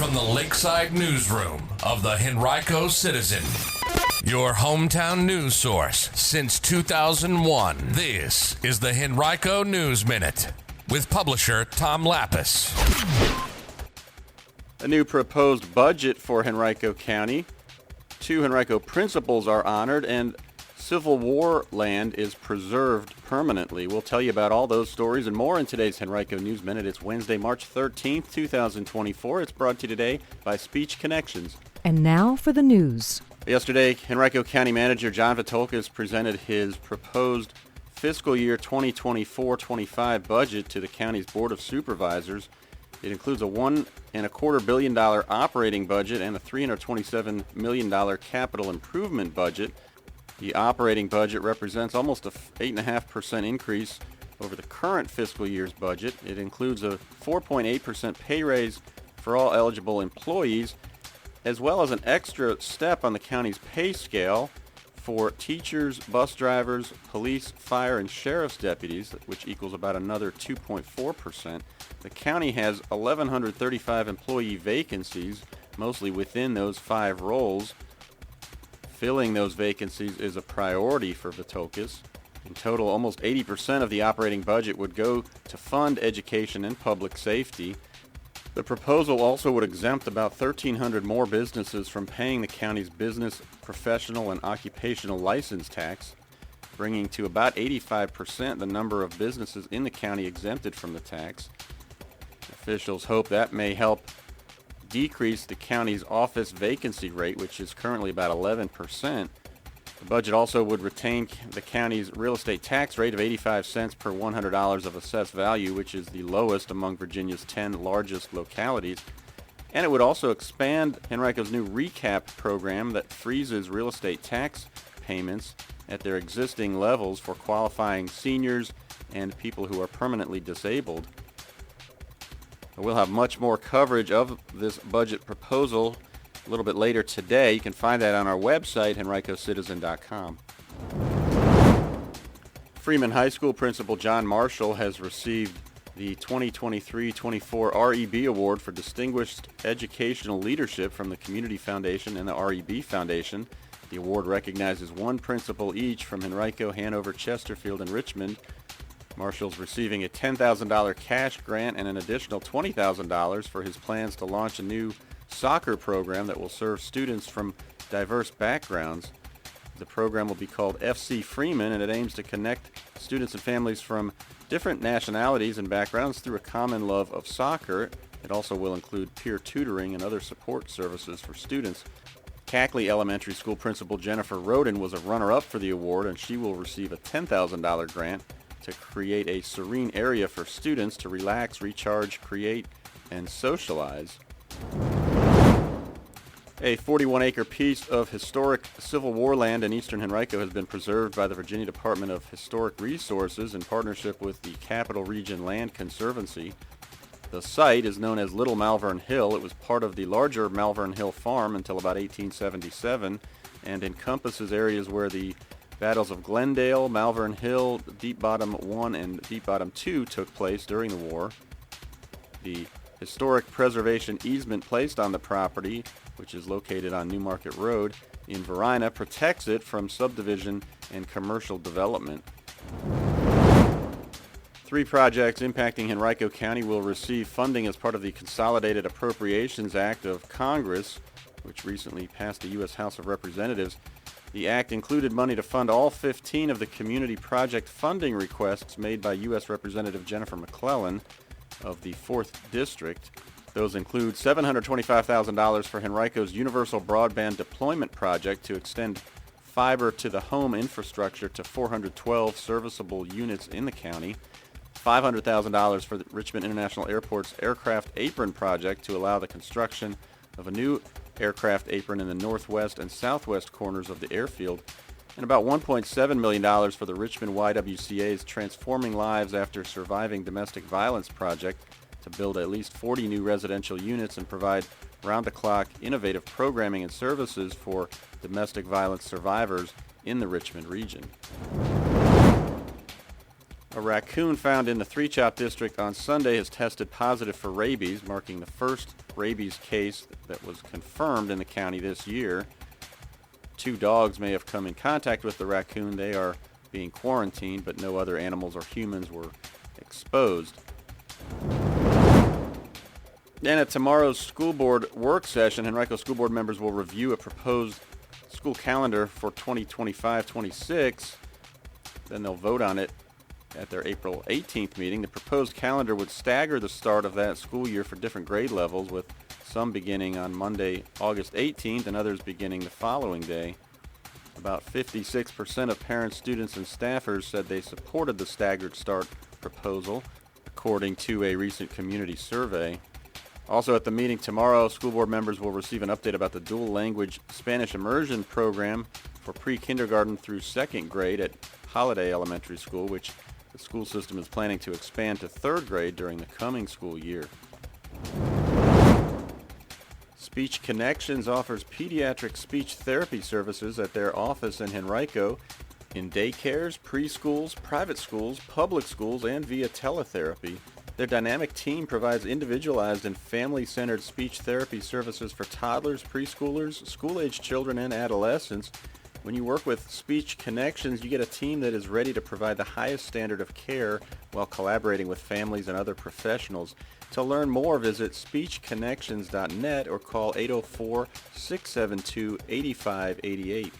from the Lakeside Newsroom of the Henrico Citizen, your hometown news source since 2001. This is the Henrico News Minute with publisher Tom Lapis. A new proposed budget for Henrico County. 2 Henrico principals are honored, and Civil War land is preserved permanently. We'll tell you about all those stories and more in today's Henrico News Minute. It's Wednesday, March 13th, 2024. It's brought to you today by Speech Connections. And now for the news. Yesterday, Henrico County Manager John Vitolkas presented his proposed fiscal year 2024-25 budget to the county's Board of Supervisors. It includes a $1.25 billion operating budget and a $327 million capital improvement budget. The operating budget represents almost a 8.5% increase over the current fiscal year's budget. It includes a 4.8% pay raise for all eligible employees, as well as an extra step on the county's pay scale for teachers, bus drivers, police, fire, and sheriff's deputies, which equals about another 2.4%. The county has 1,135 employee vacancies, mostly within those 5 roles. Filling those vacancies is a priority for Vitolkas. In total, almost 80% of the operating budget would go to fund education and public safety. The proposal also would exempt about 1,300 more businesses from paying the county's business, professional, and occupational license tax, bringing to about 85% the number of businesses in the county exempted from the tax. Officials hope that may help decrease the county's office vacancy rate, which is currently about 11%. The budget also would retain the county's real estate tax rate of 85 cents per $100 of assessed value, which is the lowest among Virginia's 10 largest localities. And it would also expand Henrico's new recap program that freezes real estate tax payments at their existing levels for qualifying seniors and people who are permanently disabled. We'll have much more coverage of this budget proposal a little bit later today. You can find that on our website, henricocitizen.com. Freeman High School Principal John Marshall has received the 2023-24 REB Award for Distinguished Educational Leadership from the Community Foundation and the REB Foundation. The award recognizes one principal each from Henrico, Hanover, Chesterfield, and Richmond. Marshall's receiving a $10,000 cash grant and an additional $20,000 for his plans to launch a new soccer program that will serve students from diverse backgrounds. The program will be called FC Freeman, and it aims to connect students and families from different nationalities and backgrounds through a common love of soccer. It also will include peer tutoring and other support services for students. Cackley Elementary School Principal Jennifer Roden was a runner-up for the award, and she will receive a $10,000 grant to create a serene area for students to relax, recharge, create, and socialize. A 41-acre piece of historic Civil War land in eastern Henrico has been preserved by the Virginia Department of Historic Resources in partnership with the Capital Region Land Conservancy. The site is known as Little Malvern Hill. It was part of the larger Malvern Hill Farm until about 1877 and encompasses areas where the battles of Glendale, Malvern Hill, Deep Bottom 1, and Deep Bottom 2 took place during the war. The historic preservation easement placed on the property, which is located on New Market Road in Varina, protects it from subdivision and commercial development. 3 projects impacting Henrico County will receive funding as part of the Consolidated Appropriations Act of Congress, which recently passed the U.S. House of Representatives. The act included money to fund all 15 of the community project funding requests made by U.S. Representative Jennifer McClellan of the 4th District. Those include $725,000 for Henrico's Universal Broadband Deployment Project to extend fiber to the home infrastructure to 412 serviceable units in the county, $500,000 for the Richmond International Airport's Aircraft Apron Project to allow the construction of a new aircraft apron in the northwest and southwest corners of the airfield, and about $1.7 million for the Richmond YWCA's Transforming Lives After Surviving Domestic Violence project to build at least 40 new residential units and provide round-the-clock innovative programming and services for domestic violence survivors in the Richmond region. A raccoon found in the Three Chop District on Sunday has tested positive for rabies, marking the first rabies case that was confirmed in the county this year. 2 dogs may have come in contact with the raccoon. They are being quarantined, but no other animals or humans were exposed. And at tomorrow's school board work session, Henrico School Board members will review a proposed school calendar for 2025-26. Then they'll vote on it at their April 18th meeting. The proposed calendar would stagger the start of that school year for different grade levels, with some beginning on Monday, August 18th, and others beginning the following day. About 56% of parents, students, and staffers said they supported the staggered start proposal, according to a recent community survey. Also at the meeting tomorrow, school board members will receive an update about the dual language Spanish immersion program for pre-kindergarten through 2nd grade at Holiday Elementary School, which the school system is planning to expand to 3rd grade during the coming school year. Speech Connections offers pediatric speech therapy services at their office in Henrico, in daycares, preschools, private schools, public schools, and via teletherapy. Their dynamic team provides individualized and family-centered speech therapy services for toddlers, preschoolers, school-aged children, and adolescents. When you work with Speech Connections, you get a team that is ready to provide the highest standard of care while collaborating with families and other professionals. To learn more, visit speechconnections.net or call 804-672-8588.